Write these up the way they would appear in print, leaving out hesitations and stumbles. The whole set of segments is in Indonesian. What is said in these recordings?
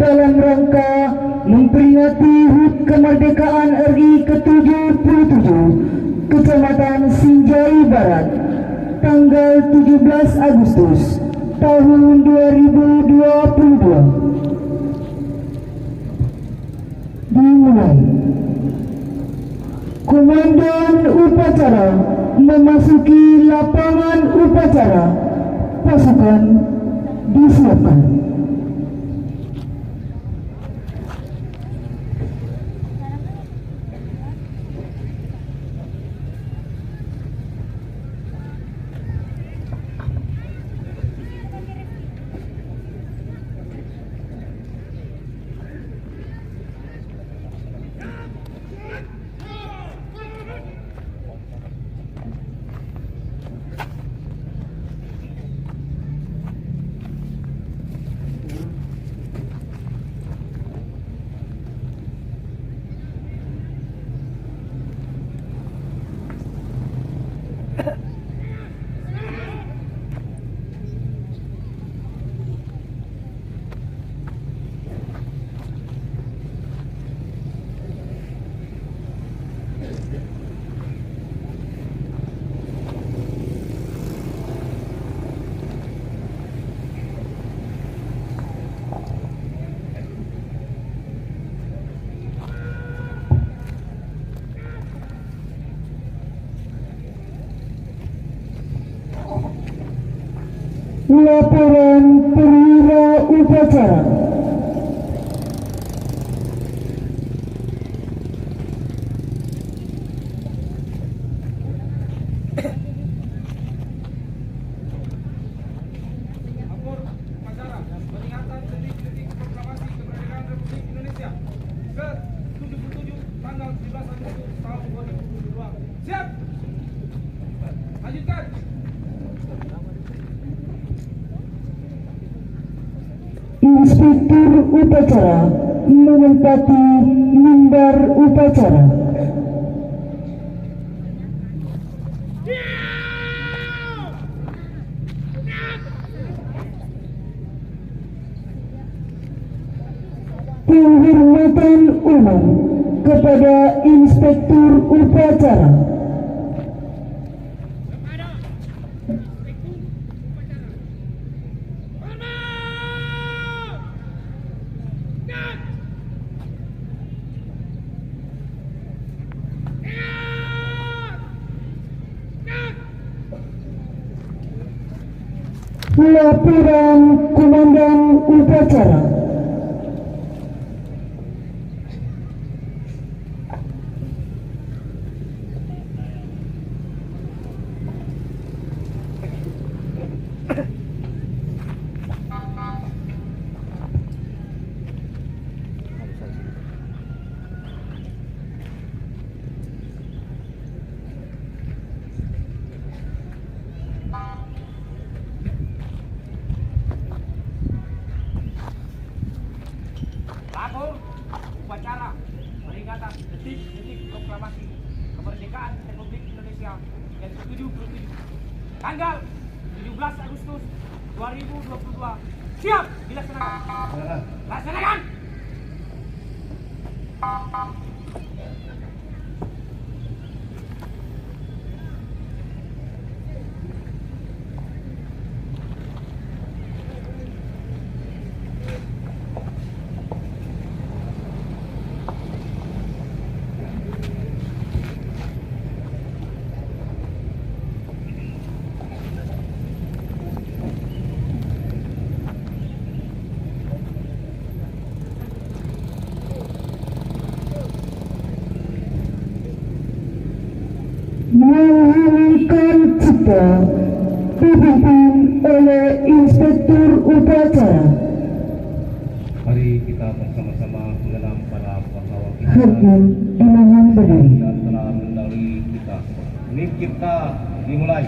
dalam rangka memperingati HUT kemerdekaan RI ke-77 Kecamatan Sinjai Barat tanggal 17 Agustus tahun 2022. Dimulai. Komandan upacara memasuki lapangan upacara. Pasukan disiapkan. Laporan perwira upacara. Peringatan detik-detik proklamasi kemerdekaan Republik Indonesia ke-77 tanggal 17 Agustus tahun 2022. Siap. Lanjutkan. Inspektur upacara menempati mimbar upacara. Penghormatan umum kepada Inspektur upacara. Laporan Komandan Upacara. Lapor upacara peringatan detik-detik proklamasi kemerdekaan Republik Indonesia yang ke-77 tanggal 17 Agustus 2022. Siap dilaksanakan. Laksanakan. Menghilangkan cipta dipimpin oleh Inspektur upacara. Mari kita bersama-sama mengenang para pahlawan kita Hakim dimohon berdiri. yang telah mendahului kita. Ini kita dimulai.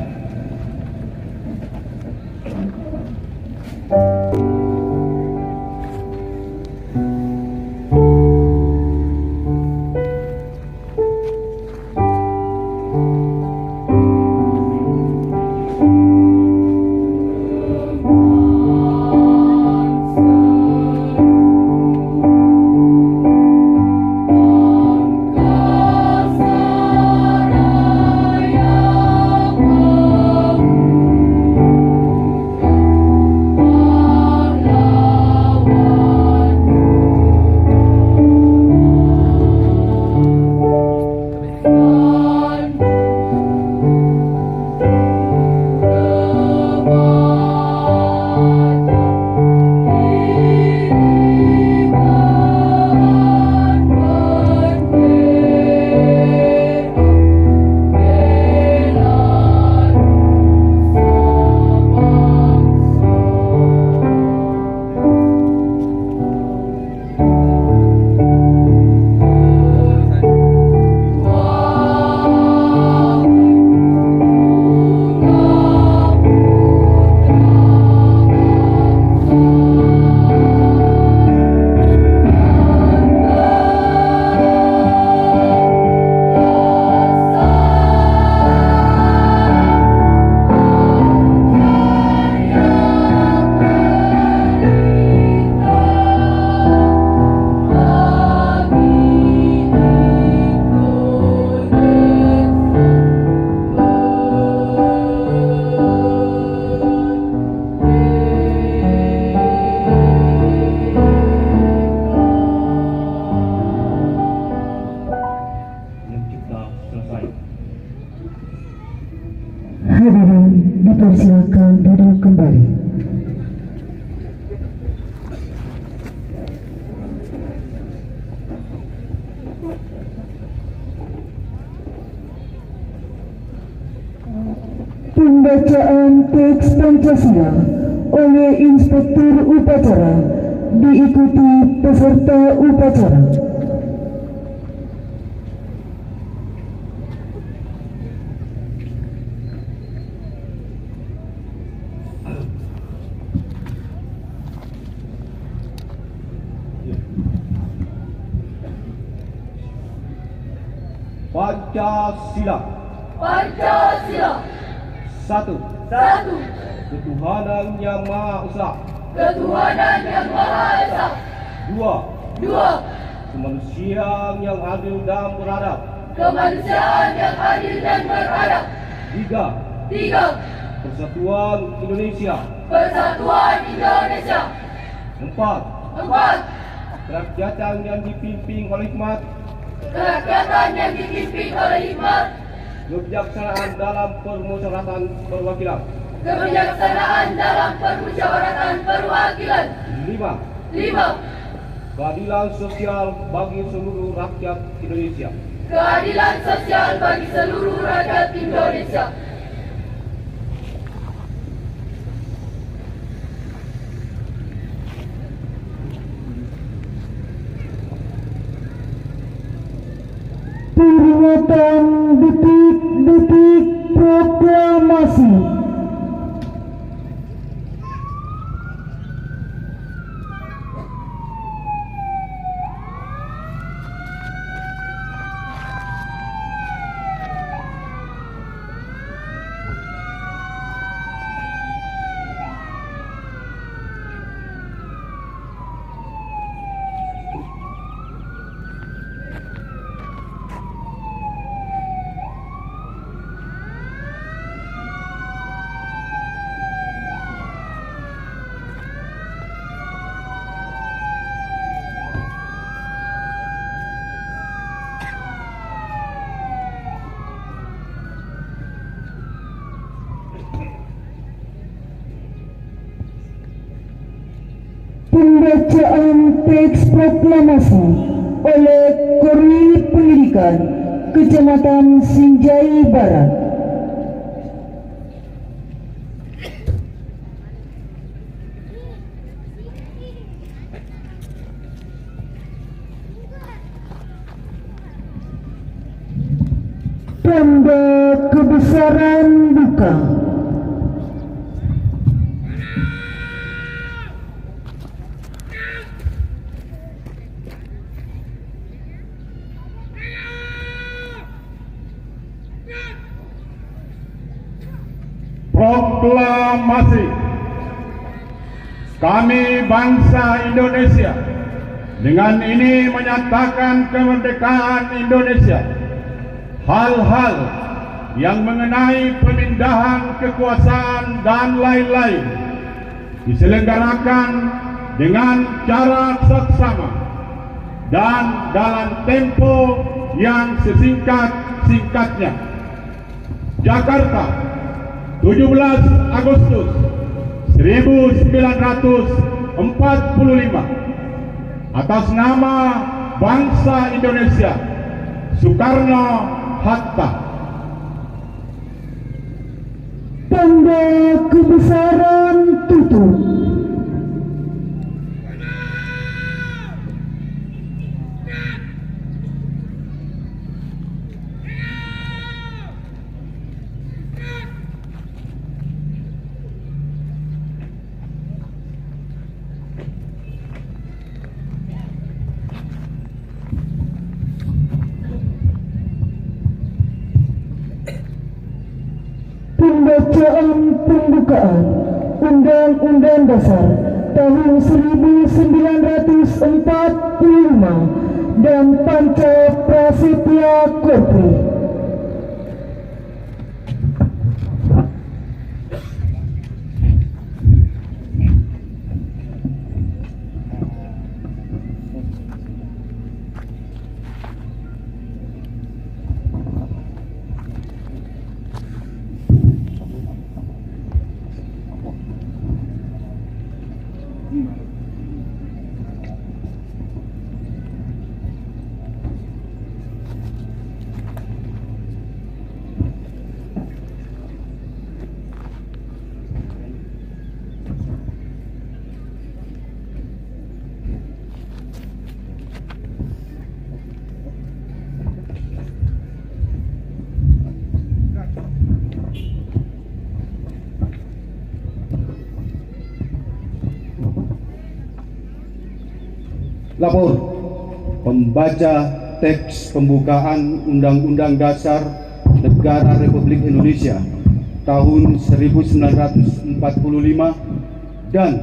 Pembacaan teks Pancasila oleh Inspektur Upacara diikuti peserta upacara. Pancasila. Pancasila. Satu. Satu. Ketuhanan Yang Maha Esa. Ketuhanan Yang Maha Esa. Dua. Dua. Kemanusiaan yang adil dan beradab. Kemanusiaan yang adil dan beradab. Tiga. Tiga. Persatuan Indonesia. Persatuan Indonesia. Empat. Empat. Kerakyatan yang dipimpin oleh hikmat, Kerakyatan yang dipimpin oleh hikmat, kebijaksanaan dalam permusyawaratan perwakilan. kebijaksanaan dalam permusyawaratan perwakilan. Lima. Lima. Keadilan sosial bagi seluruh rakyat Indonesia. Keadilan sosial bagi seluruh rakyat Indonesia. Peringatan detik-detik proklamasi. Pembacaan teks proklamasi oleh Korwil Pendidikan Kecamatan Sinjai Barat. Tanda kebesaran duka. Proklamasi. Kami bangsa Indonesia dengan ini menyatakan kemerdekaan Indonesia. Hal-hal yang mengenai pemindahan kekuasaan dan lain-lain diselenggarakan dengan cara seksama dan dalam tempo yang sesingkat-singkatnya. Jakarta, 17 Agustus 1945. Atas nama bangsa Indonesia, Soekarno-Hatta. Tanda kebesaran tutup. Pembacaan pembukaan Undang-Undang Dasar tahun 1945 dan Panca Prasetya Korpi. Lapor pembaca teks pembukaan Undang-Undang Dasar Negara Republik Indonesia tahun 1945 dan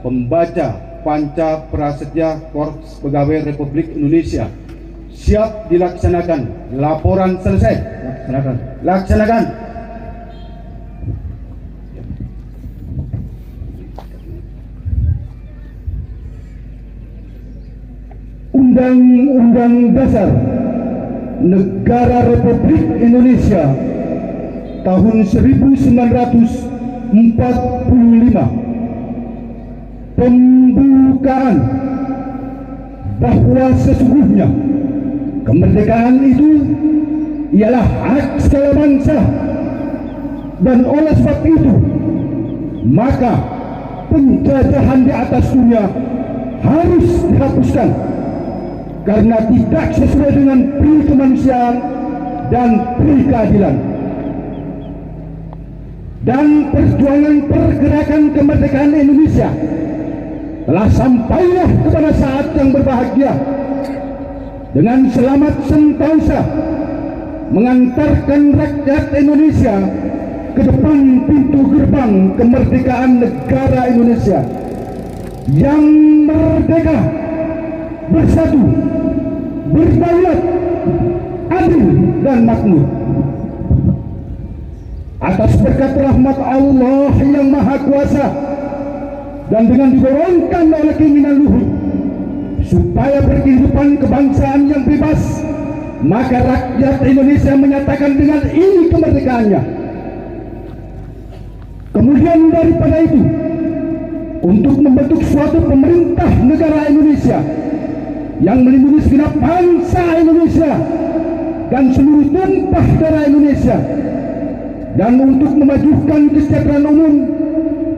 pembaca Panca Prasetya Korps Pegawai Republik Indonesia. Siap dilaksanakan. Laporan selesai. Laksanakan. Undang-Undang Dasar Negara Republik Indonesia tahun 1945. Pembukaan bahwa sesungguhnya kemerdekaan itu ialah hak segala bangsa, dan oleh sebab itu maka penjajahan di atas dunia harus dihapuskan karena tidak sesuai dengan pri kemanusiaan dan pri keadilan. Dan perjuangan pergerakan kemerdekaan Indonesia telah sampailah kepada saat yang berbahagia dengan selamat sentosa mengantarkan rakyat Indonesia ke depan pintu gerbang kemerdekaan negara Indonesia yang merdeka, bersatu, berdaulat, adil dan makmur. Atas berkat rahmat Allah yang Maha Kuasa dan dengan didorongkan oleh keinginan luhur supaya berkehidupan kebangsaan yang bebas, maka rakyat Indonesia menyatakan dengan ini kemerdekaannya. Kemudian daripada itu, untuk membentuk suatu pemerintah negara Indonesia yang melindungi segenap bangsa Indonesia dan seluruh tumpah darah Indonesia, dan untuk memajukan kesejahteraan umum,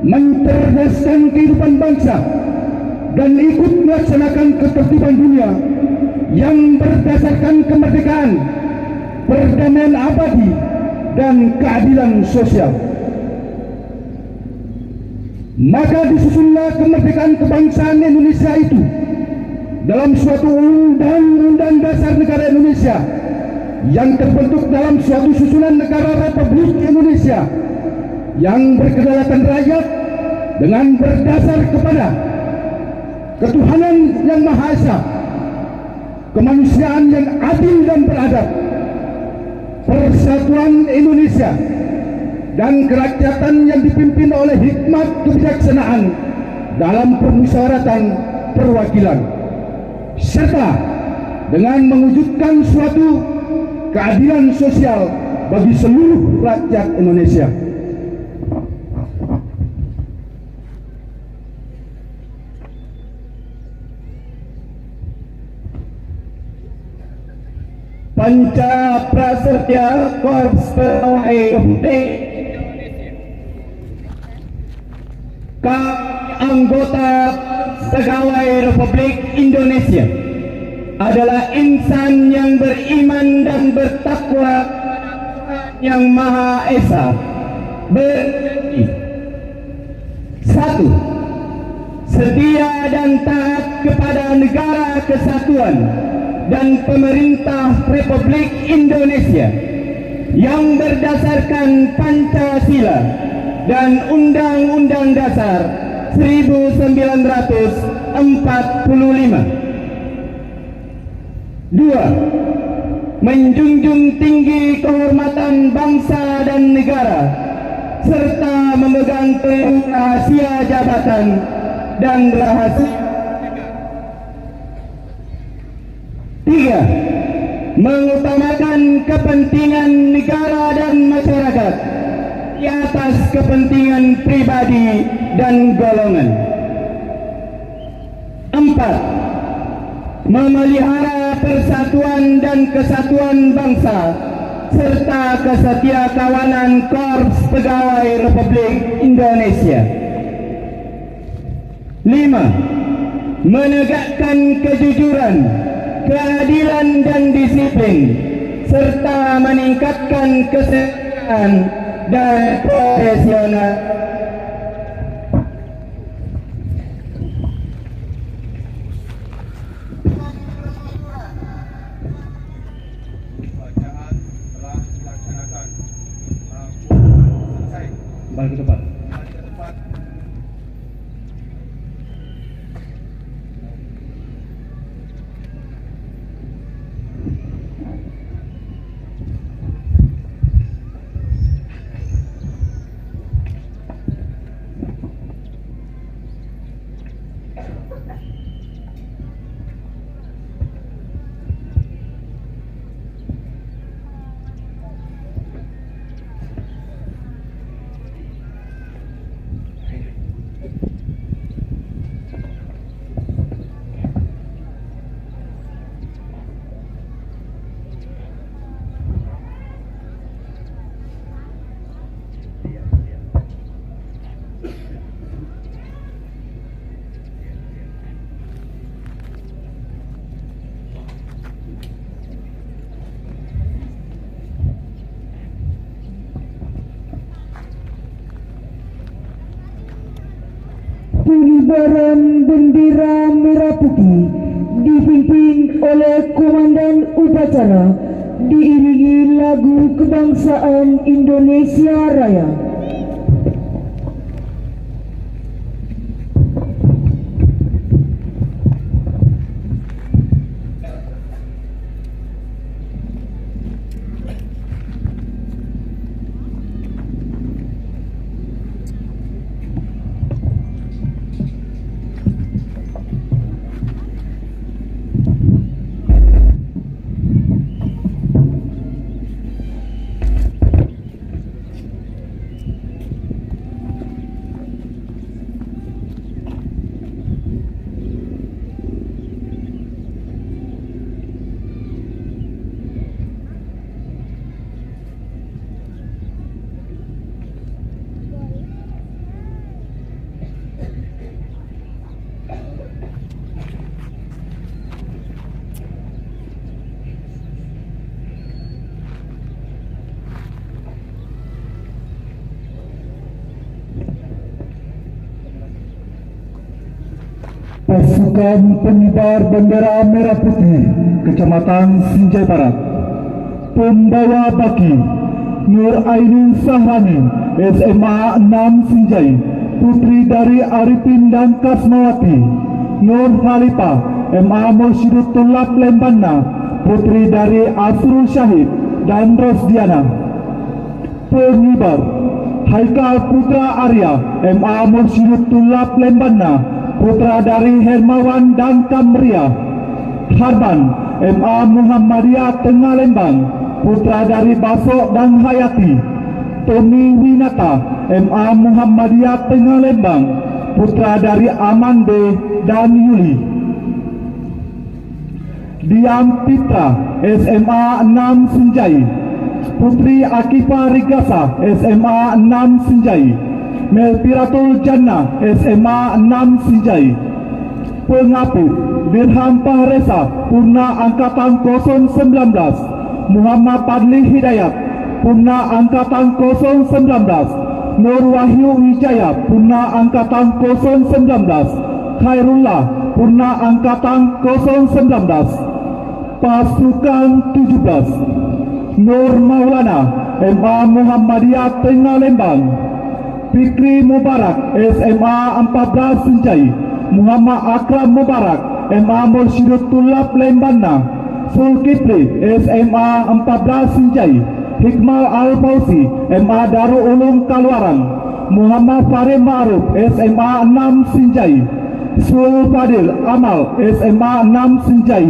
mencerdaskan kehidupan bangsa, dan ikut melaksanakan ketertiban dunia yang berdasarkan kemerdekaan, perdamaian abadi, dan keadilan sosial. Maka disusunlah kemerdekaan kebangsaan Indonesia itu dalam suatu Undang-Undang Dasar Negara Indonesia yang terbentuk dalam suatu susunan negara Republik Indonesia yang berkedaulatan rakyat dengan berdasar kepada ketuhanan yang Maha Esa, kemanusiaan yang adil dan beradab, persatuan Indonesia, dan kerakyatan yang dipimpin oleh hikmat kebijaksanaan dalam permusyawaratan perwakilan, serta dengan mewujudkan suatu keadilan sosial bagi seluruh rakyat Indonesia. Panca Prasetya Korps Pegawai Republik anggota Pegawai Republik Indonesia adalah insan yang beriman dan bertakwa yang Maha Esa. Berjanji: 1. Setia dan taat kepada Negara Kesatuan dan Pemerintah Republik Indonesia yang berdasarkan Pancasila dan Undang-Undang Dasar 1945. 2. Menjunjung tinggi kehormatan bangsa dan negara serta memegang teguh rahasia jabatan dan rahasia. 3. Mengutamakan kepentingan negara dan masyarakat di atas kepentingan pribadi dan golongan. 4. Memelihara persatuan dan kesatuan bangsa serta kesetiakawanan Korps Pegawai Republik Indonesia. 5. Menegakkan kejujuran, keadilan dan disiplin serta meningkatkan kesejahteraan dan profesional. Kembali ke depan. Pengibaran bendera merah putih dipimpin oleh Komandan Upacara diiringi lagu kebangsaan Indonesia Raya. Pasukan pengibar bendera merah putih Kecamatan Sinjai Barat, pembawa baki Nur Ainun Sahrani, SMA 6 Sinjai, putri dari Arifin dan Kasmawati. Nur Khalifah, MA Mursyidut Tulab Lembana, putri dari Asrul Syahid dan Rosdiana. Pengibar Haikal Putra Arya, MA Mursyidut Tulab Lembana, putra dari Hermawan dan Kamria. Harban, MA Muhammadiyah Tengah Lembang, putra dari Basok dan Hayati. Tommy Winata, MA Muhammadiyah Tengah Lembang, putra dari Aman B dan Yuli. Diam Pitra, SMA 6 Sinjai, putri Akifah Rigasa, SMA 6 Sinjai. Melpiratul Jannah, SMA 6 Sinjai. Pengapu Dirham Pahresa, Purna Angkatan 019. Muhammad Padli Hidayat, Purna Angkatan 019. Nur Wahyu Wijaya, Purna Angkatan 019. Khairullah, Purna Angkatan 019. Pasukan 17 Nur Maulana, MA Muhammadiyah Tengah Lembang. Fikri Mubarak, SMA 14 Sinjai. Muhammad Akram Mubarak, MA Mursyidut Tulab Lembana. Zulkifli, SMA 14 Sinjai. Hikmal Al-Fauzi, MA Darul Ulum Kaluaran. Muhammad Farid Ma'ruf, SMA 6 Sinjai. Sul Fadil Amal, SMA 6 Sinjai.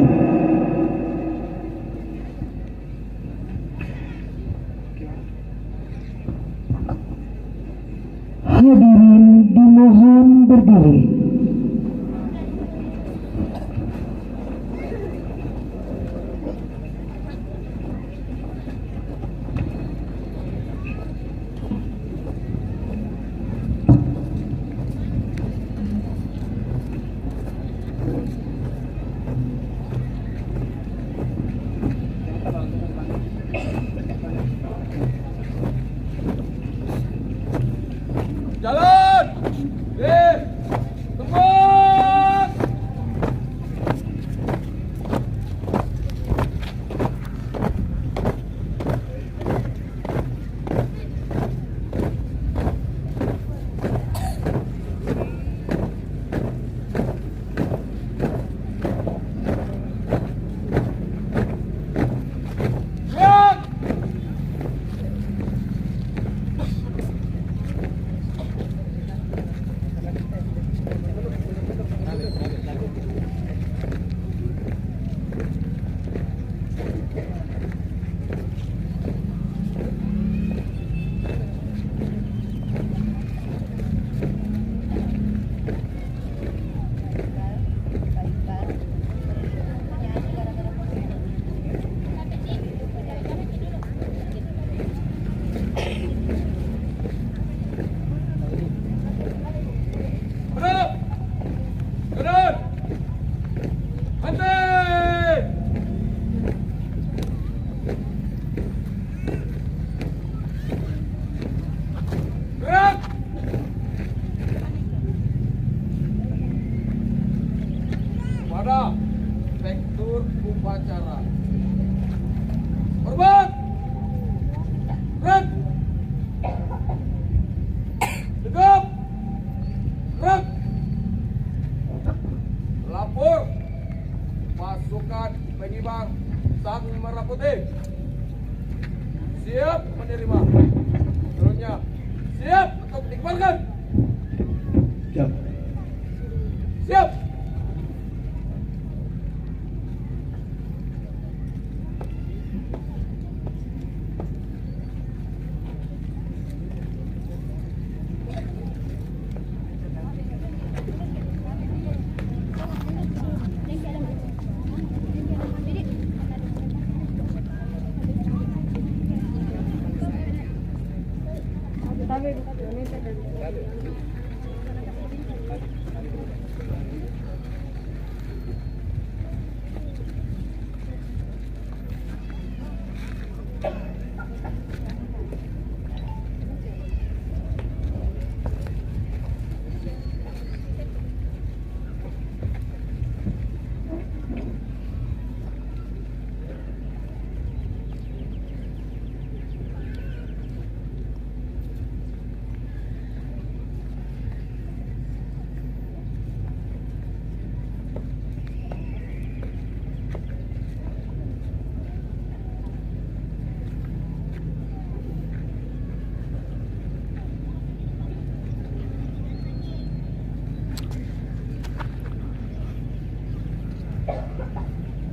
Hadirin dimohon berdiri. Jalan! Gerak! Gerak! Henti! Gerak! Pada spektur upacara. Hormat! Gerak! Tegap! Gerak! Lapor pasukan pengibar Sang Merah Putih siap menerima. Selanjutnya siap untuk dikibarkan. Siap. Siap.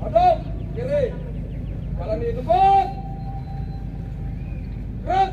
Hadap kiri. Jalani tempat. Gerak.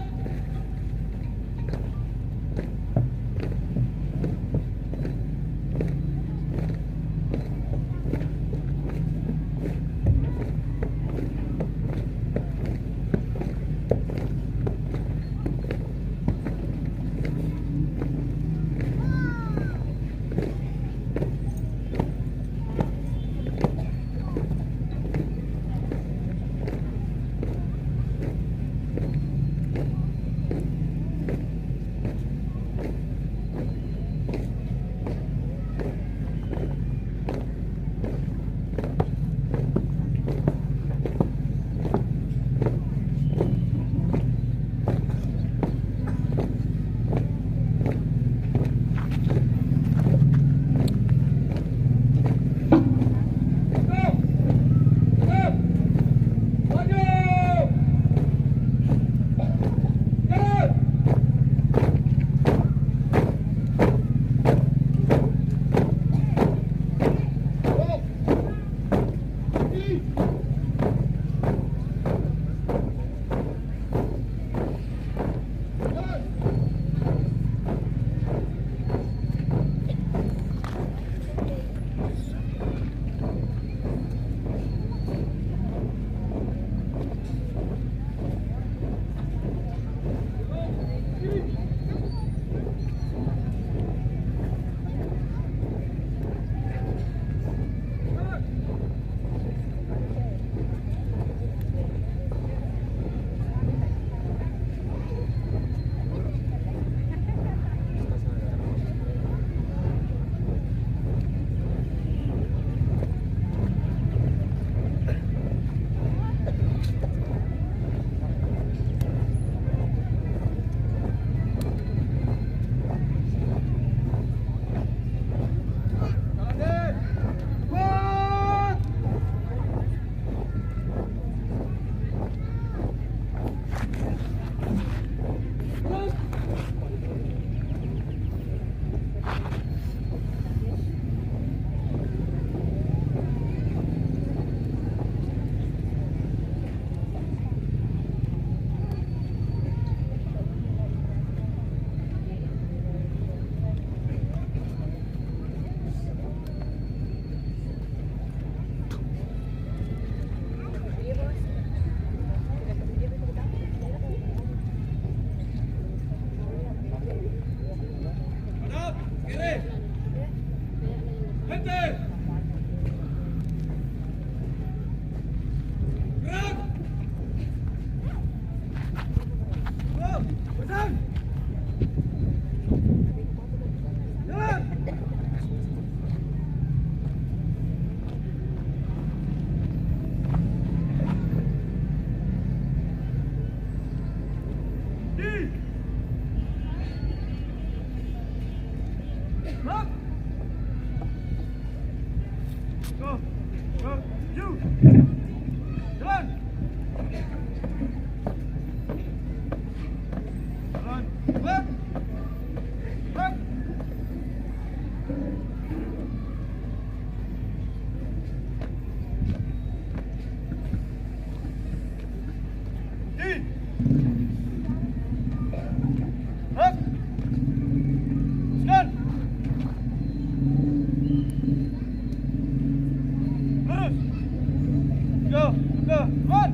Tiga, on.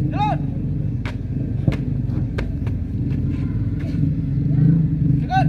Jalan. Jalan.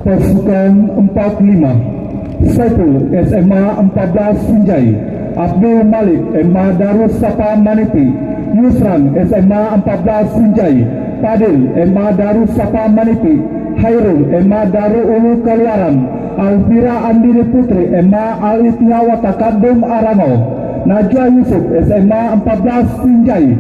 Pasukan 45 Saiful SMA 14 Sinjai, Abdul Malik SMA Darus Sapa Manipi, Yusran SMA 14 Sinjai, Fadil SMA Darus Sapa Manipi, Hairul SMA Darul Ulu Kaliaran, Alfira Andini Putri SMA Al-Ittihad Takadum Arango, Najwa Yusuf SMA 14 Sinjai,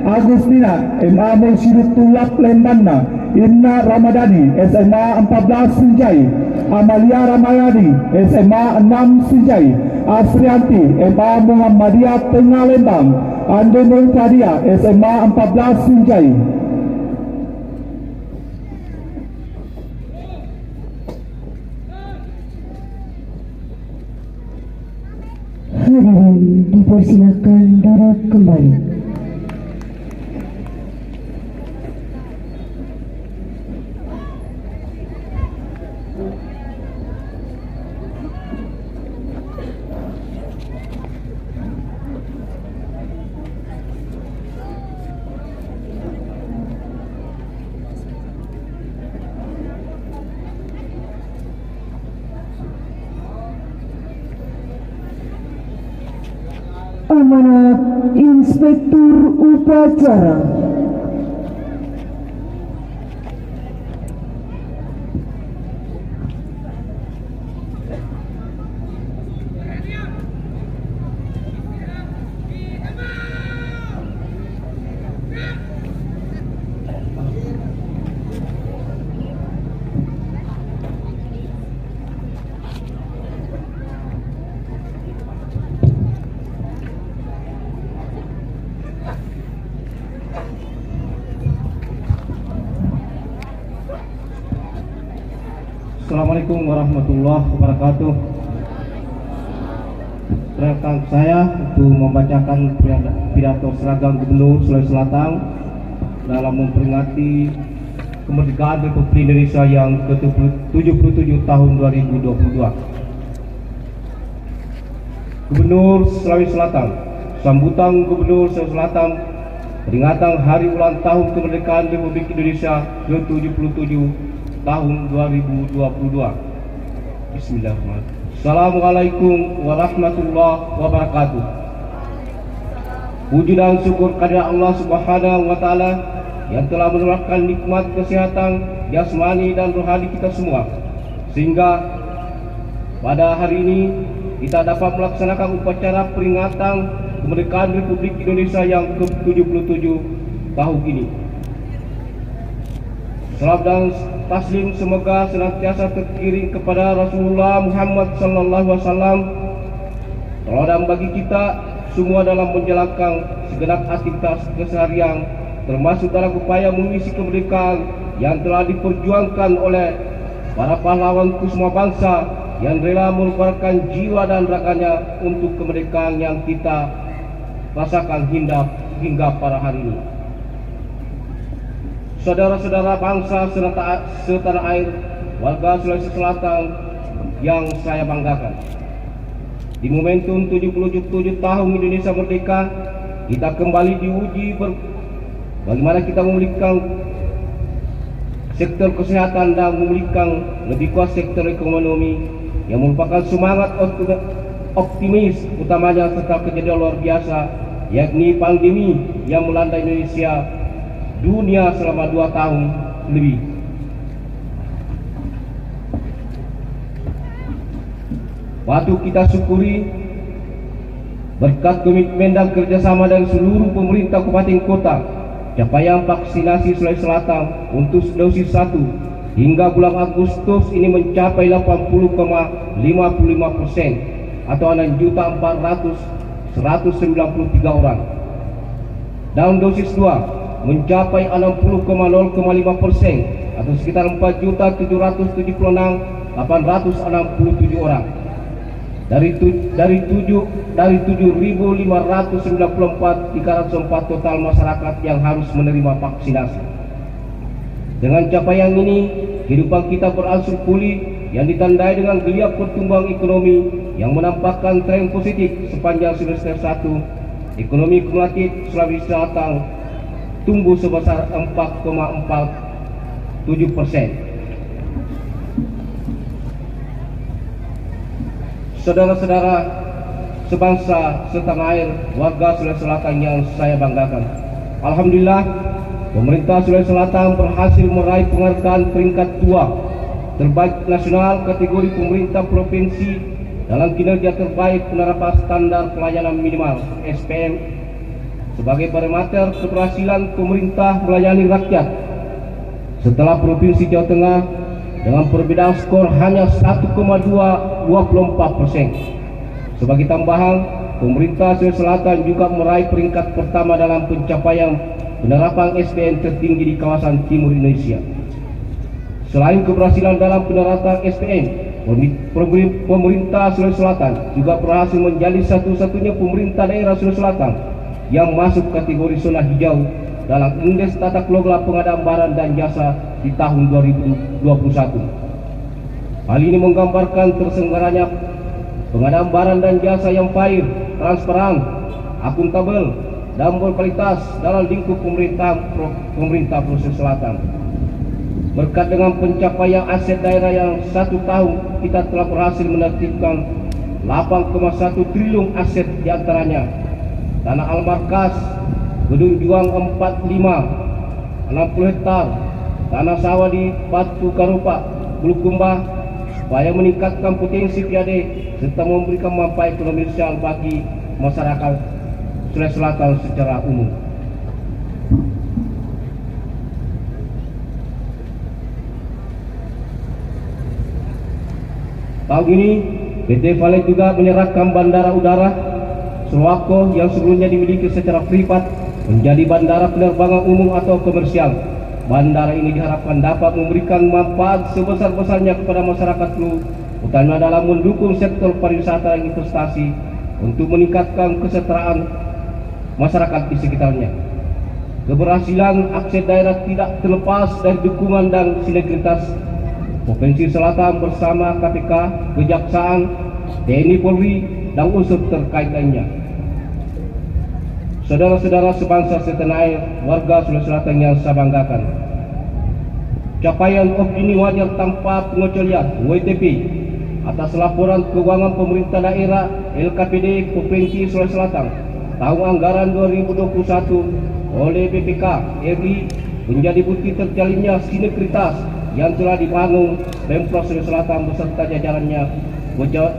Agustina MA Mursyidut Tulap Lembana, Inna Ramadhani SMA 14 Sinjai, Amalia Ramayani SMA 6 Sinjai, Asrianti MA Muhammadiyah Tengah Lembang, Andunul Fadia SMA 14 Sinjai. Hadirin dipersilakan duduk kembali. Amanat Inspektur Upacara. Assalamualaikum warahmatullahi wabarakatuh. Perkenalkan saya untuk membacakan pidato seragam Gubernur Sulawesi Selatan dalam memperingati kemerdekaan Republik Indonesia yang ke-77 tahun 2022. Gubernur Sulawesi Selatan, sambutan Gubernur Sulawesi Selatan peringatan Hari Ulang Tahun Kemerdekaan Republik Indonesia ke-77 tahun 2022. Bismillahirrahmanirrahim. Assalamualaikum warahmatullahi wabarakatuh. Puji dan syukur kehadirat Allah Subhanahu wa taala yang telah menerapkan nikmat kesehatan jasmani dan rohani kita semua, sehingga pada hari ini kita dapat melaksanakan upacara peringatan kemerdekaan Republik Indonesia yang ke-77 tahun ini. Salam dan taslim semoga senantiasa terkirim kepada Rasulullah Muhammad SAW, teladan bagi kita semua dalam menjalankan segenap aktivitas keseharian, termasuk dalam upaya mengisi kemerdekaan yang telah diperjuangkan oleh para pahlawan semua bangsa yang rela mengorbankan jiwa dan raganya untuk kemerdekaan yang kita rasakan hingga pada hari ini. Saudara-saudara bangsa setanah air, warga Sulawesi Selatan yang saya banggakan, di momentum 77 tahun Indonesia merdeka, kita kembali diuji bagaimana kita memulihkan sektor kesehatan dan memulihkan lebih kuat sektor ekonomi yang merupakan semangat optimis utamanya setelah kejadian luar biasa, yakni pandemi yang melanda Indonesia dunia selama 2 tahun lebih. Patut kita syukuri berkat komitmen dan kerjasama dari seluruh pemerintah kabupaten kota, capaian vaksinasi Sulawesi Selatan untuk dosis 1 hingga bulan Agustus ini mencapai 80,55% atau 6.400.193 orang, dan dosis 2 mencapai 60,05% atau sekitar 4.776.867 orang dari 7.594.304 total masyarakat yang harus menerima vaksinasi. Dengan capaian ini, kehidupan kita berangsur pulih yang ditandai dengan geliat pertumbuhan ekonomi yang menampakkan tren positif sepanjang semester 1. Ekonomi kumulatif Sulawesi Selatan tumbuh sebesar 4,47%. saudara-saudara sebangsa setanah air, warga Sulawesi Selatan yang saya banggakan. Alhamdulillah, pemerintah Sulawesi Selatan berhasil meraih penghargaan peringkat 2 terbaik nasional kategori pemerintah provinsi dalam kinerja terbaik penerapan standar pelayanan minimal (SPM) sebagai barometer keberhasilan pemerintah melayani rakyat. Setelah Provinsi Jawa Tengah dengan perbedaan skor hanya 1,24%. Sebagai tambahan, pemerintah Sulawesi Selatan juga meraih peringkat pertama dalam pencapaian penerapan SPM tertinggi di kawasan timur Indonesia. Selain keberhasilan dalam penerapan SPM, pemerintah Sulawesi Selatan juga berhasil menjadi satu-satunya pemerintah daerah Sulawesi Selatan yang masuk kategori zona hijau dalam Indeks Tata Kelola Pengadaan Barang dan Jasa di tahun 2021. Hal ini menggambarkan terselenggaranya pengadaan barang dan jasa yang fair, transparan, akuntabel, dan berkualitas dalam lingkup pemerintah Sulawesi Selatan. Berkat dengan pencapaian aset daerah yang 1 tahun, kita telah berhasil menertibkan 8,1 triliun aset, diantaranya tanah Al-Markas, gedung juang 45, 60 hektar, tanah sawah di Batu Karupa, Bulukumba, supaya meningkatkan potensi PAD serta memberikan manfaat ekonomi sosial bagi masyarakat Sulawesi Selatan secara umum. Tahun ini PT Valet juga menyerahkan Bandara Udara Sulawako yang sebelumnya dimiliki secara privat menjadi bandara penerbangan umum atau komersial. Bandara ini diharapkan dapat memberikan manfaat sebesar-besarnya kepada masyarakat Lu, utama dalam mendukung sektor pariwisata dan investasi untuk meningkatkan kesejahteraan masyarakat di sekitarnya. Keberhasilan akses daerah tidak terlepas dari dukungan dan sinergitas Provinsi Selatan bersama KPK, Kejaksaan, TNI Polri, dan unsur terkait lainnya. Saudara-saudara sebangsa setanah air, warga Sulawesi Selatan yang saya banggakan, capaian opini wajar tanpa pengecualian WTP atas laporan keuangan pemerintah daerah LKPD Provinsi Sulawesi Selatan tahun anggaran 2021 oleh BPK RI menjadi bukti terjalinnya sinergitas yang telah dibangun Pemprov Sulawesi Selatan beserta jajarannya.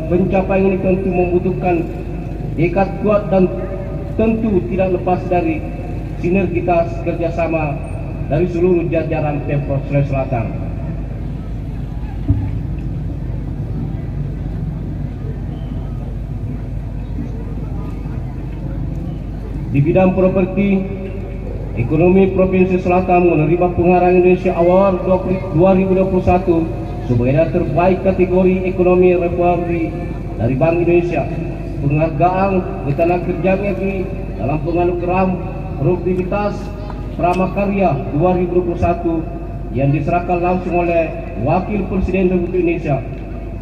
Pencapaian ini tentu membutuhkan tekad kuat dan tentu tidak lepas dari sinergitas kerjasama dari seluruh jajaran Pemprov Sulawesi Selatan. Di bidang properti, ekonomi Provinsi Selatan menerima penghargaan Indonesia Award 2021 sebagai daerah terbaik kategori ekonomi recovery dari Bank Indonesia. Penghargaan ketenaga RI dalam penganugerahan produktivitas Pramakarya 2021 yang diserahkan langsung oleh Wakil Presiden Republik Indonesia.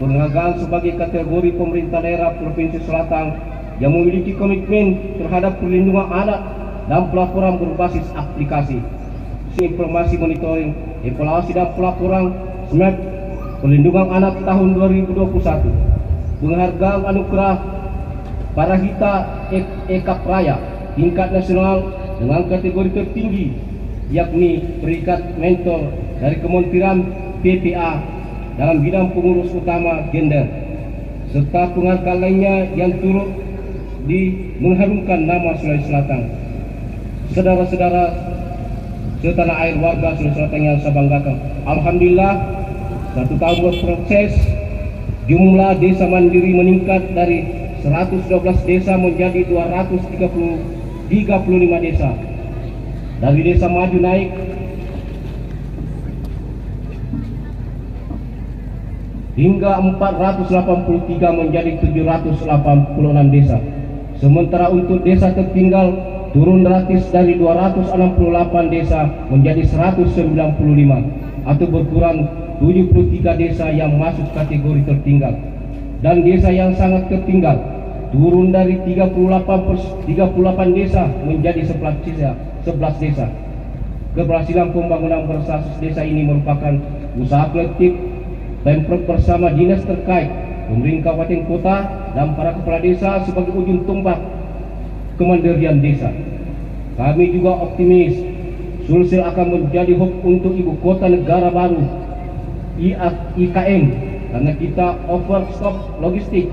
Penghargaan sebagai kategori pemerintah daerah Provinsi Selatan yang memiliki komitmen terhadap perlindungan anak dan pelaporan berbasis aplikasi, informasi monitoring, evaluasi dan pelaporan SMAP perlindungan anak tahun 2021. Penghargaan anugerah Parahita Eka Praya tingkat nasional dengan kategori tertinggi, yakni peringkat mentor dari Kementerian PPA dalam bidang pengurus utama gender, serta penghargaan lainnya yang turut mengharumkan nama Sulawesi Selatan. Saudara-saudara setanah air, warga Sulawesi Selatan yang saya banggakan, alhamdulillah 1 tahun berproses, jumlah desa mandiri meningkat dari 112 desa menjadi 235 desa. Dari desa maju naik hingga 483 menjadi 786 desa. Sementara untuk desa tertinggal turun drastis dari 268 desa menjadi 195 atau berkurang 73 desa yang masuk kategori tertinggal. Dan desa yang sangat tertinggal turun dari 38 desa menjadi 11 desa. Keberhasilan pembangunan berbasis desa ini merupakan usaha kolektif Pemprov bersama dinas terkait pemerintah kabupaten kota, dan para kepala desa sebagai ujung tombak kemandirian desa. Kami juga optimis Sulsel akan menjadi hub untuk ibu kota negara baru IKN, karena kita overstock logistik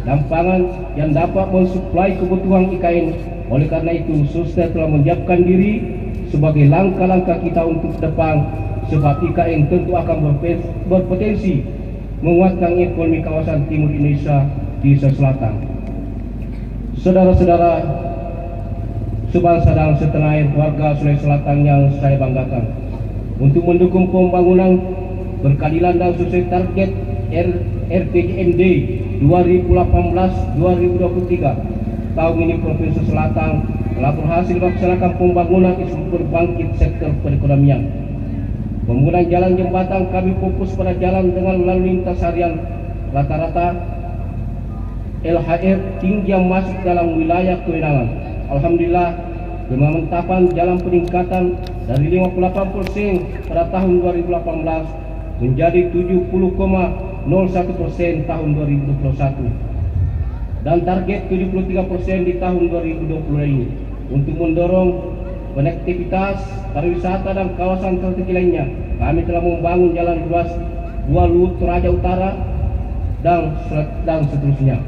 dan pangan yang dapat mensuplai kebutuhan IKN. Oleh karena itu, Sulsel telah menyiapkan diri sebagai langkah-langkah kita untuk depan, sebab IKN tentu akan berpotensi menguatkan ekonomi kawasan timur Indonesia di selatan. Saudara-saudara sebangsa dan setanah air, warga Sulawesi Selatan yang saya banggakan, untuk mendukung pembangunan berkeadilan dan sesuai target RPJMD 2018-2023 tahun ini, Provinsi Selatan telah berhasil melaksanakan pembangunan infrastruktur berbangkit sektor perekonomian. Pembangunan jalan jembatan kami fokus pada jalan dengan lalu lintas harian rata-rata LHR tinggi yang masuk dalam wilayah kewenangan. Alhamdulillah, dengan mentapan jalan peningkatan dari 58% pada tahun 2018 menjadi 70,01% tahun 2021 dan target 73% di tahun 2020 ini. Untuk mendorong konektivitas pariwisata dan kawasan strategi lainnya, kami telah membangun jalan ruas Gua Luhut Toraja Utara dan seterusnya.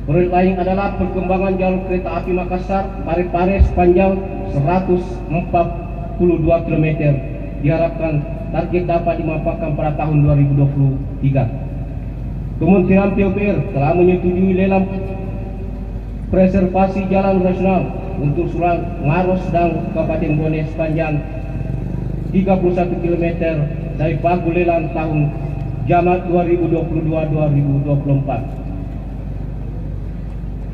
Proyek lain adalah perkembangan jalur kereta api Makassar Parepare sepanjang 142 km. Diharapkan target dapat dimanfaatkan pada tahun 2023. Kementerian PUPR telah menyetujui lelang preservasi jalan nasional untuk Sulang, Maros dan Kabupaten Bone sepanjang 31 km dari pagu lelang tahun jamak 2022-2024.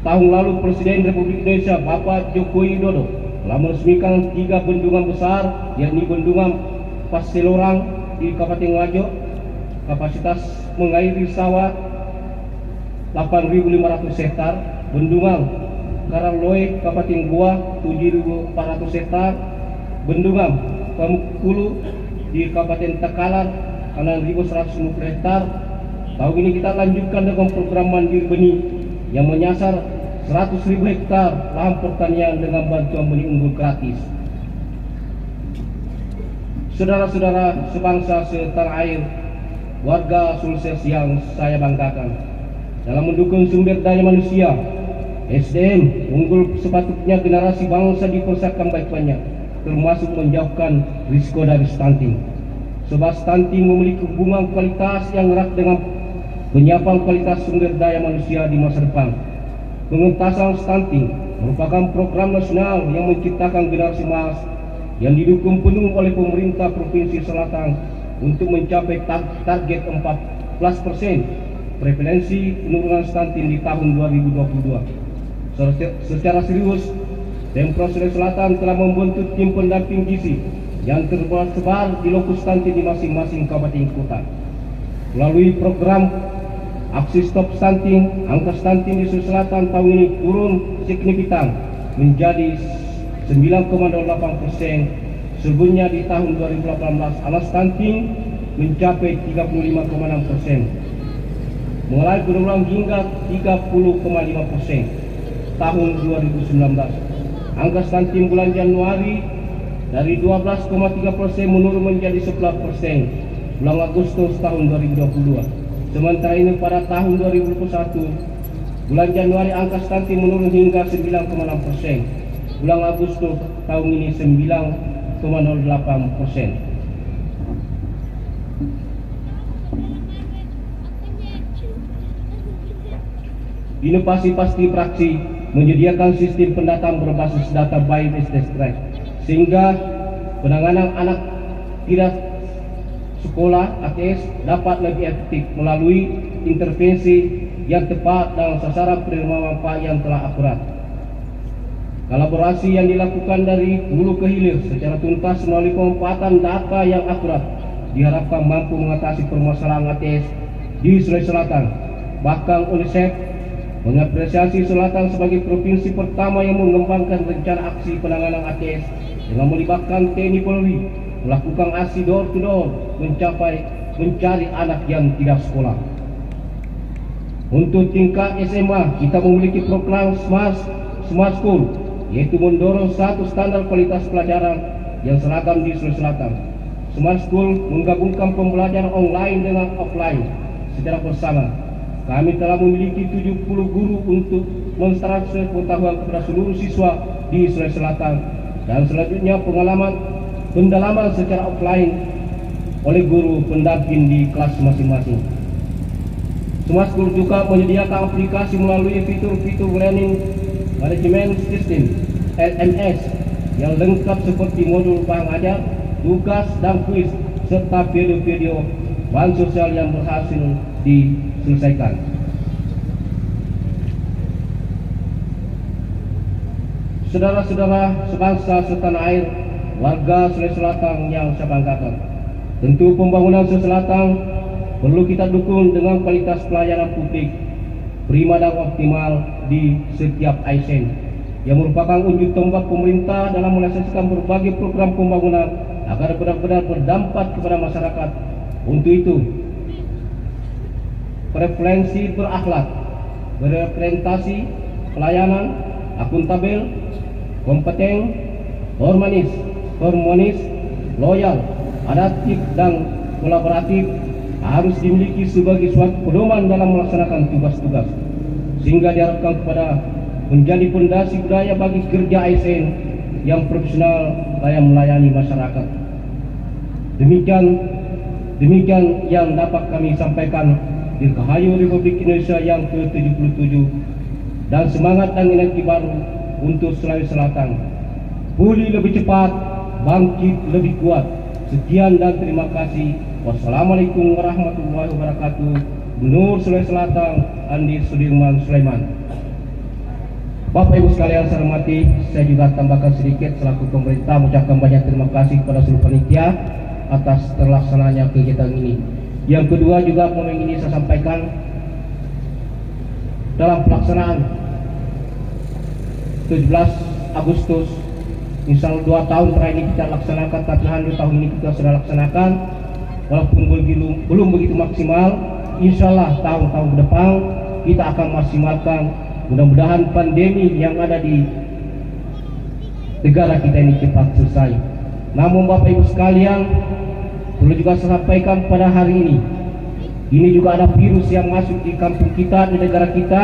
Tahun lalu Presiden Republik Indonesia Bapak Joko Widodo telah meresmikan 3 bendungan besar, yakni Bendungan Paselorang di Kabupaten Wajo, kapasitas mengairi sawah 8.500 hektar, Bendungan Karangloe Kabupaten Goa 7.400 hektar, Bendungan Pamukulu di Kabupaten Takalar 6.150 hektar. Tahun ini kita lanjutkan dengan program Mandiri Benih yang menyasar 100.000 hektar lahan pertanian dengan bantuan benih unggul gratis. Saudara-saudara sebangsa setanah air, warga Sulsel yang saya banggakan, dalam mendukung sumber daya manusia SDM unggul, sepatutnya generasi bangsa dipersiapkan baik-baiknya, termasuk menjauhkan risiko dari stunting. Sebab stunting memiliki hubungan kualitas yang erat dengan penyiapan kualitas sumber daya manusia di masa depan. Pengentasan stunting merupakan program nasional yang menciptakan generasi emas yang didukung penuh oleh pemerintah Provinsi Selatan untuk mencapai target 14% prevalensi penurunan stunting di tahun 2022. Secara serius, Pemprov Sulawesi Selatan telah membentuk tim pendamping gizi yang tersebar di lokus stunting di masing-masing kabupaten kota. Melalui program Aksi Stop Stunting, angka stunting di Sulawesi Selatan tahun ini turun signifikan menjadi 9,08%. Sebelumnya di tahun 2018 angka stunting mencapai 35,6%, mulai berulang hingga 30,5% tahun 2019. Angka stunting bulan Januari dari 12,3% menurun menjadi 11% bulan Agustus tahun 2022. Sementara ini pada tahun 2021 bulan Januari angka stunting menurun hingga 9,6%. Bulan Agustus tahun ini 9,08%. Inovasi pasti praksi menyediakan sistem pendataan berbasis data by business track, sehingga penanganan anak tidak sekolah ATS dapat lebih efektif melalui intervensi yang tepat dan sasaran penerima manfaat yang telah akurat. Kolaborasi yang dilakukan dari hulu ke hilir secara tuntas melalui pemanfaatan data yang akurat diharapkan mampu mengatasi permasalahan ATS di Sulawesi Selatan. Bahkan UNICEF mengapresiasi Selatan sebagai provinsi pertama yang mengembangkan rencana aksi penanganan ATS dengan melibatkan TNI Polri melakukan aksi door to door mencari anak yang tidak sekolah. Untuk tingkat SMA, kita memiliki program Smart School, yaitu mendorong satu standar kualitas pelajaran yang seragam di Sulawesi Selatan. Smart School menggabungkan pembelajaran online dengan offline secara bersama. Kami telah memiliki 70 guru untuk mentransfer pengetahuan kepada seluruh siswa di Sulawesi Selatan, dan selanjutnya pendalaman secara offline oleh guru pendamping di kelas masing-masing. Smart School juga menyediakan aplikasi melalui fitur-fitur Learning Management System (LMS) yang lengkap seperti modul bahan ajar, tugas dan kuis, serta video-video bahan sosial yang berhasil diselesaikan. Saudara-saudara sebangsa setanah air, warga Sulawesi Selatan yang saya banggakan, tentu pembangunan Sulawesi Selatan perlu kita dukung dengan kualitas pelayanan publik prima dan optimal di setiap ASN, yang merupakan unjuk tombak pemerintah dalam melaksanakan berbagai program pembangunan agar benar-benar berdampak kepada masyarakat. Untuk itu, preferensi berakhlak, berorientasi, pelayanan, akuntabel, kompeten, harmonis, loyal, adaptif, dan kolaboratif harus dimiliki sebagai suatu pedoman dalam melaksanakan tugas-tugas, sehingga diharapkan kepada menjadi fondasi budaya bagi kerja ASN yang profesional dalam melayani masyarakat. Demikian yang dapat kami sampaikan. Dirgahayu Republik Indonesia yang ke-77, dan semangat dan energi baru untuk Sulawesi Selatan. Pulih lebih cepat, bangkit lebih kuat. Sekian dan terima kasih. Wassalamualaikum warahmatullahi wabarakatuh. Gubernur Sulawesi Selatan Andi Sudirman Sulaiman. Bapak Ibu sekalian saya hormati, saya juga tambahkan sedikit selaku pemerintah mengucapkan banyak terima kasih kepada seluruh panitia atas terlaksananya kegiatan ini. Yang kedua juga momen ini saya sampaikan dalam pelaksanaan 17 Agustus, misal 2 tahun terakhir ini kita laksanakan, tapi alhamdulillah tahun ini kita sudah laksanakan, walaupun belum begitu maksimal. Insyaallah tahun-tahun ke depan kita akan maksimalkan. Mudah-mudahan pandemi yang ada di negara kita ini cepat selesai. Namun Bapak Ibu sekalian, perlu juga saya sampaikan pada hari ini juga ada virus yang masuk di kampung kita, di negara kita.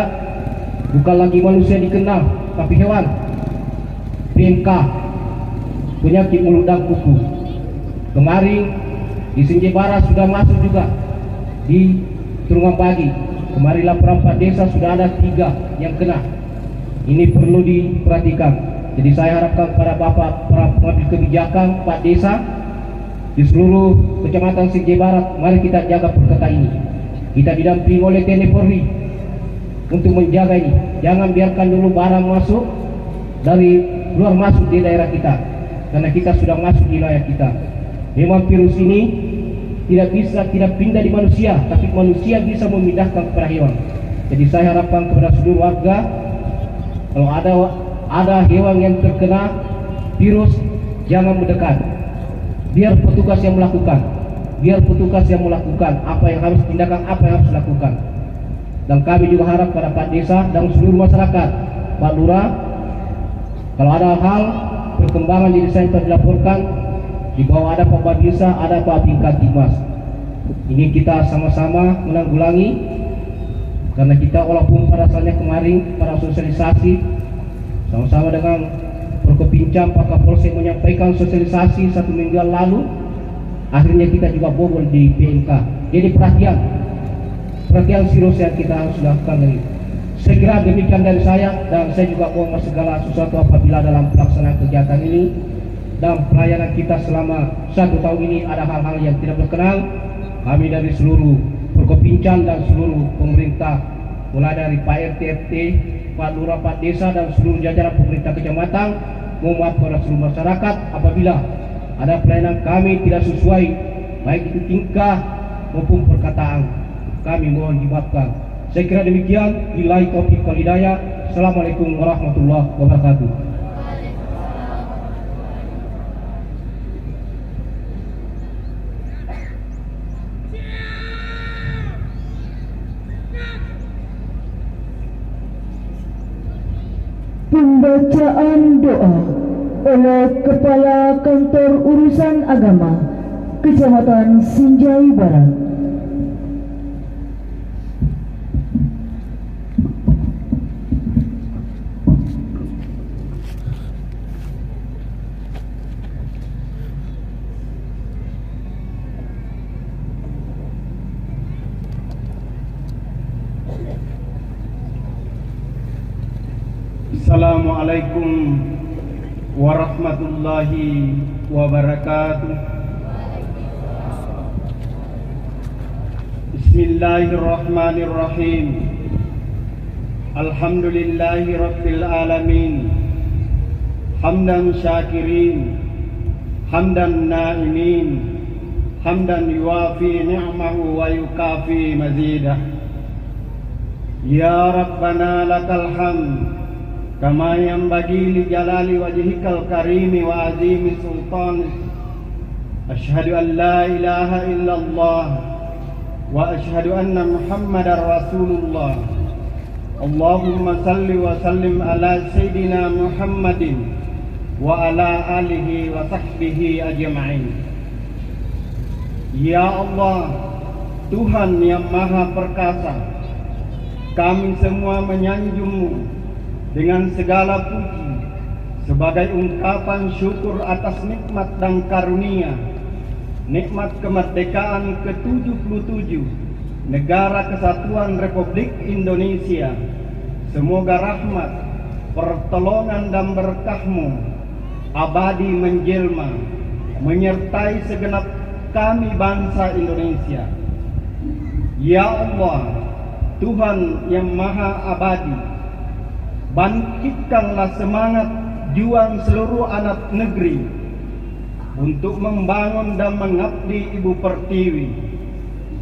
Bukan lagi manusia dikenal, tapi hewan. PMK, penyakit mulut dan kuku. Kemarin di Sinjai Barat sudah masuk juga di Tulungang Pagi. Kemarin laporan Pak Desa sudah ada 3 yang kena. Ini perlu diperhatikan. Jadi saya harapkan para bapak, para pengambil kebijakan, Pak Desa di seluruh kecamatan Sinjai Barat, mari kita jaga perkata ini. Kita didampingi oleh TNI Polri untuk menjaga ini. Jangan biarkan dulu barang masuk dari luar masuk di daerah kita, karena kita sudah masuk di wilayah kita. Memang virus ini tidak pindah di manusia, tapi manusia bisa memindahkan kepada hewan. Jadi saya harapkan kepada seluruh warga, kalau ada hewan yang terkena virus, jangan mendekat. Biar petugas yang melakukan, apa yang harus tindakan, apa yang harus dilakukan. Dan kami juga harap pada Pak Desa dan seluruh masyarakat, Pak Lurah, kalau ada hal perkembangan di desa yang dilaporkan, di bawah ada Pak Babinsa, ada Pak Bingkat Dimas. Ini kita sama-sama menanggulangi, karena kita walaupun pada saatnya kemarin para sosialisasi sama-sama dengan Perkopincam, Pak Kapolsek menyampaikan sosialisasi 1 minggu lalu, akhirnya kita juga bobol di PMK. Jadi perhatian serius yang kita harus lakukan ini. Saya kira demikian dari saya, dan saya juga mohon segala sesuatu apabila dalam pelaksanaan kegiatan ini dan pelayanan kita selama 1 tahun ini ada hal-hal yang tidak berkenan. Kami dari seluruh Perkopincam dan seluruh pemerintah, mulai dari Pak RT, RT, Pak Lurah, Pak Desa, dan seluruh jajaran pemerintah kecamatan, mohon maaf kepada seluruh masyarakat apabila ada pelayanan kami tidak sesuai, baik itu tingkah maupun perkataan, kami mohon dimaafkan. Saya kira demikian. Billahi taufiq wal hidayah. Assalamualaikum warahmatullahi wabarakatuh. Pembacaan doa oleh Kepala Kantor Urusan Agama Kecamatan Sinjai Barat. Assalamualaikum warahmatullahi wabarakatuh. Bismillahirrahmanirrahim. Alhamdulillahi rabbil alamin. Hamdan syakirin, hamdan naimin, hamdan yuwafi ni'mahu wa yukafi mazidah. Ya Rabbana lakal hamd kama yanbaghi li jalali wajhikal karimi wa azimi sultanik. Asyhadu an la ilaha illallah wa asyhadu anna Muhammadar Rasulullah. Allahumma salli wa sallim ala Sayyidina Muhammadin wa ala alihi wa sahbihi ajma'in. Ya Allah, Tuhan yang Maha Perkasa, kami semua menyanjung-Mu dengan segala puji sebagai ungkapan syukur atas nikmat dan karunia, nikmat kemerdekaan ke-77 Negara Kesatuan Republik Indonesia. Semoga rahmat, pertolongan dan berkah-Mu abadi menjelma menyertai segenap kami bangsa Indonesia. Ya Allah, Tuhan yang Maha Abadi, bangkitkanlah semangat juang seluruh anak negeri untuk membangun dan mengabdi Ibu Pertiwi,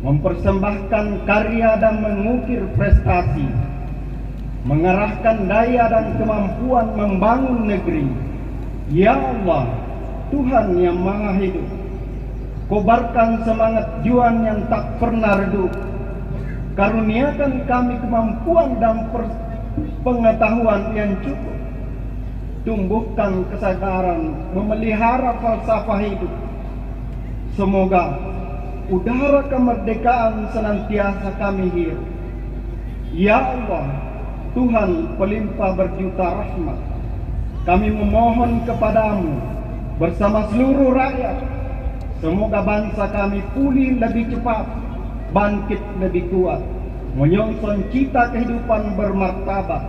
mempersembahkan karya dan mengukir prestasi, mengerahkan daya dan kemampuan membangun negeri. Ya Allah, Tuhan yang Maha Hidup, kobarkan semangat juang yang tak pernah redup. Karuniakan kami kemampuan dan pengetahuan yang cukup. Tumbuhkan kesadaran memelihara falsafah hidup. Semoga udara kemerdekaan senantiasa kami hirup. Ya Allah, Tuhan pelimpah berjuta rahmat, kami memohon kepadamu bersama seluruh rakyat. Semoga bangsa kami pulih lebih cepat, bangkit lebih kuat, menyongsong cita kehidupan bermartabat.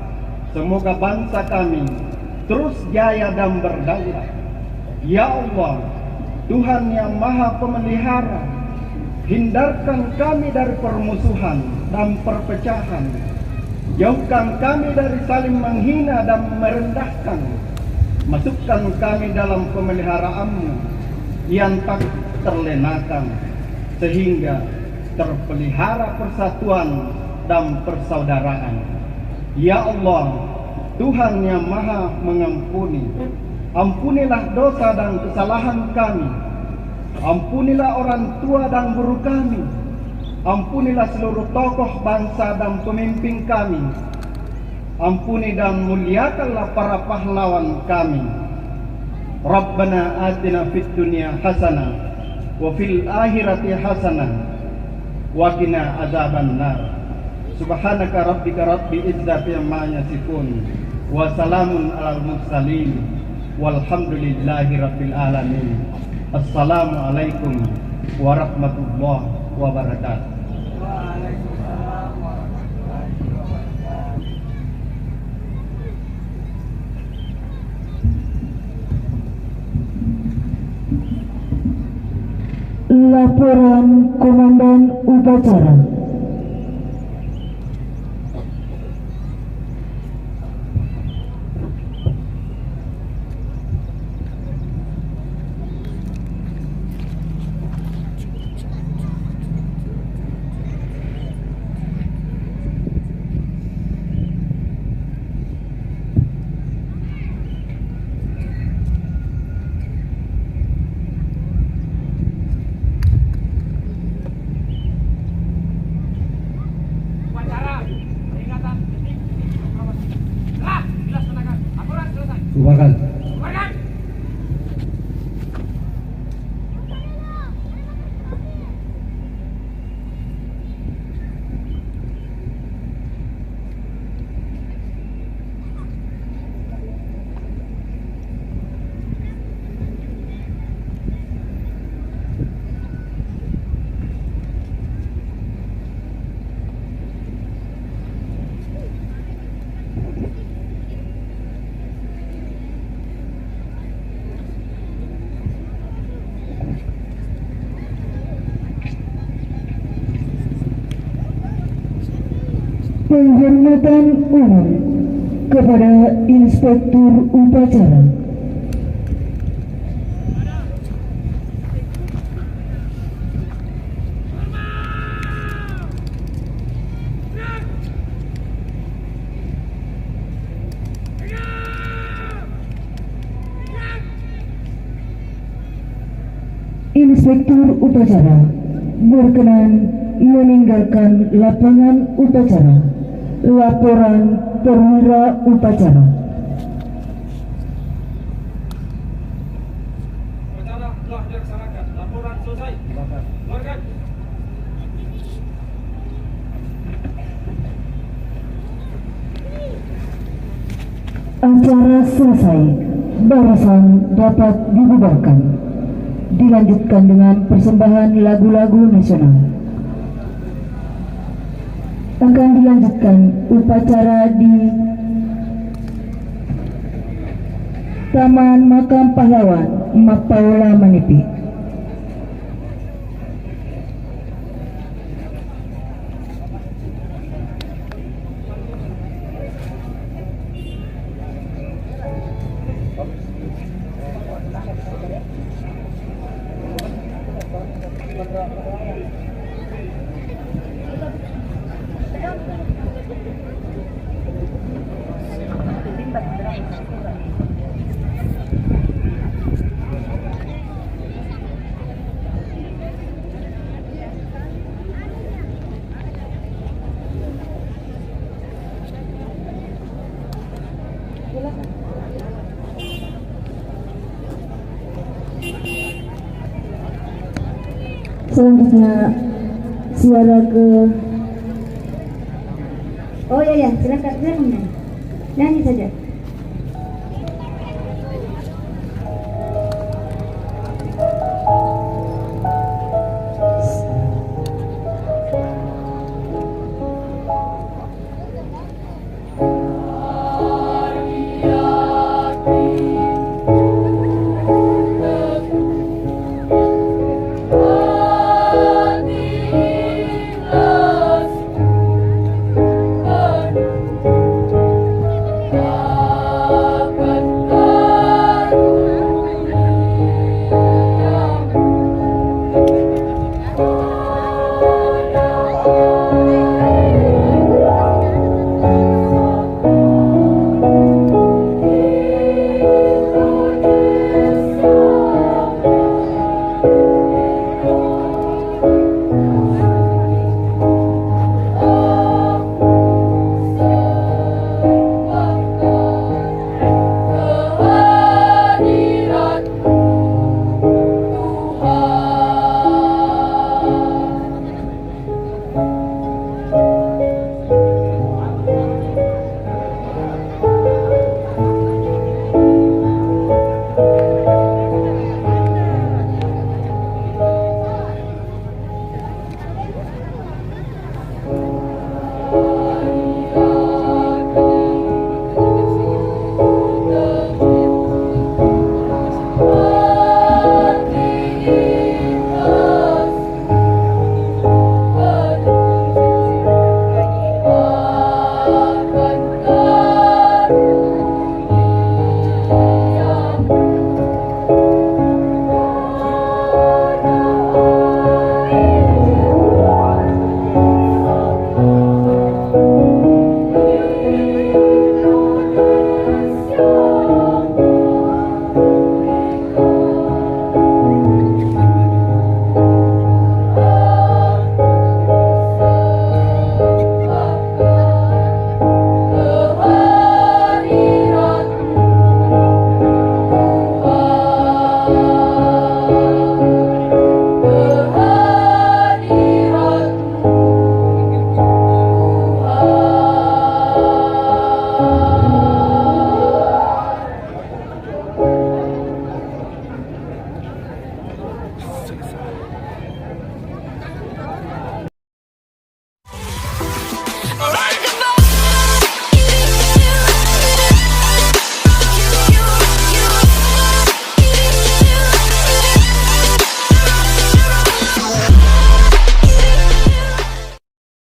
Semoga bangsa kami terus jaya dan berdaulat. Ya Allah, Tuhan yang Maha Pemelihara, hindarkan kami dari permusuhan dan perpecahan. Jauhkan kami dari saling menghina dan merendahkan. Masukkan kami dalam pemeliharaanmu yang tak terlenakan, sehingga terpelihara persatuan dan persaudaraan. Ya Allah, Tuhan yang Maha Mengampuni, ampunilah dosa dan kesalahan kami. Ampunilah orang tua dan guru kami. Ampunilah seluruh tokoh bangsa dan pemimpin kami. Ampuni dan muliakanlah para pahlawan kami. Rabbana atina fid dunya hasanah wa fil akhirati hasanah wa qina azabannar. Subhanaka rabbika rabbil izzati amma yasifun wa salamun alal mursalin walhamdulillahi rabbil alamin. Assalamualaikum warahmatullahi wabarakatuh. Laporan Komandan Upacara. penghormatan umum kepada Inspektur Upacara. Inspektur Upacara berkenan meninggalkan lapangan upacara. Laporan perwira upacara. Upacara telah dilaksanakan. Laporan selesai. Keluarkan. Acara selesai. Barisan dapat dibubarkan. Dilanjutkan dengan persembahan lagu-lagu nasional. Akan dilanjutkan upacara di Taman Makam Pahlawan Mapaula Manipi. Selanjutnya suara ke silakan nyanyi saja.